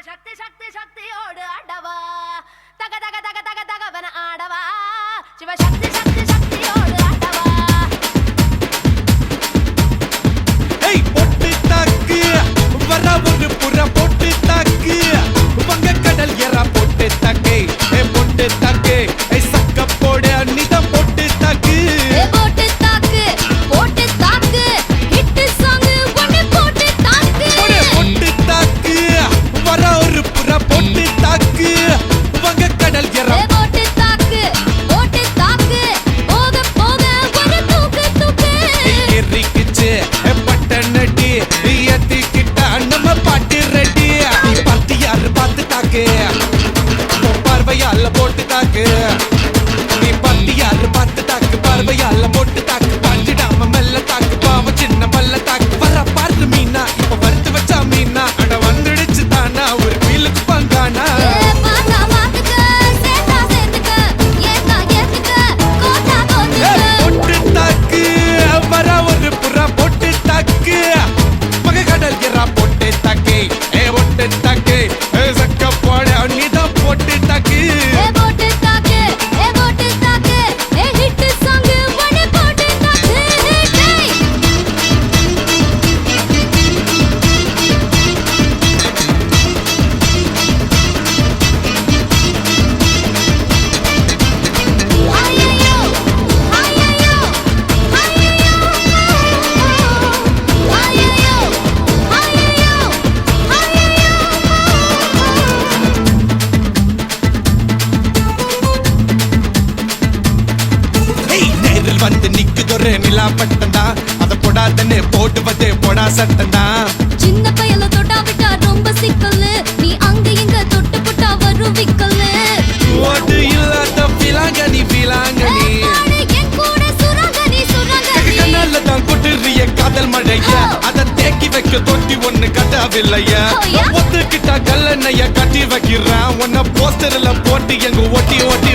சக்தி சக்தி சக்தியோடு ஆடவா தக தக தக தக தகவன ஆடவா சிவசக்தி சக்தி சக்தியோடு ஆடவா ஏய் பொட்டு தாக்கு வர ஒரு புற பொட்டு தாக்கு வங்க கடல் எற பொட்டு தாக்கு ஏ பொட்டு தாக்கு ஏ சக்க போடு அன்னிதான் பொட்டு தாக்கு ஏ போட்டு தாக்கு ஹிட் சாங் ஒன்னு போட்டு தாக்கு பொட்டு தாக்கு வர ஒரு புற பொட்டு தாக்கு வங்க கடல் எற ஏ போட்டு தாக்கு போக போக ஒரு தூக்கு தூக்கு எரிக்கிச்சு பட்டனடி ஏத்திக்கிட்ட நம்ம பாட்டு ரெடி நீ பார்த்து யாரு பார்த்து தாக்கு பார்வையால போட்டு தாக்கு நீ பார்த்து யாரு பார்த்து தாக்கு பார்வையால போட்டு தாக்கு பாஞ்சிடாம மெல்ல தாக்கு பாவம் சின்ன மல்ல தாக்கு வர பார்த்து மீனா இப்ப வறுத்து வச்சா மீனா அட வந்துடுச்சு தானா ஒரு வீலுக்கு பங்கானா ஏ பாத்தா பாத்துக்க சேத்தா சேத்துக்க ஏத்தா ஏத்துக்க கோட்டா கோட்டுக்க பொட்டு தாக்கு வர ஒரு புறா பொட்டு தாக்கு மக கடல் எறா பொட்டு தாக்கு ஏ பொட்டு தாக்கு சக்க போட நீதான் பொட்டு தாக்கு ஏ போட்டு தாக்கு ஏ ஹிட் சாங் ஒன்னு போட்டு தாக்கு டேய் ஐயோ ஐயோ ஐயோ ஏய் நேரில் வந்து நிக்குதொரு நிலா பட்டந்தா அத போடாதன்னு போடுவது போடா சட்டந்தா சின்ன பையல தொட்டா விட்டா ரொம்ப சிக்கல் நீ அங்க இங்க தொட்டு புட்டா வரும் விக்கல் ஓட்டு இல்லாத பிலாங்கனி பிலாங்கனி என் கூட சுரங்கனி கண்ணால தான் கொட்டுறிய காதல் மழைய அத தேக்கி வைக்க தொட்டி ஒண்ணு கட்டாவில்லையா ஓயா. ஒத்துக்கிட்டா கல்லணைய கட்டி வைக்கிறேன் உன்ன போஸ்டர்ல போட்டு எங்க ஒட்டி ஒட்டி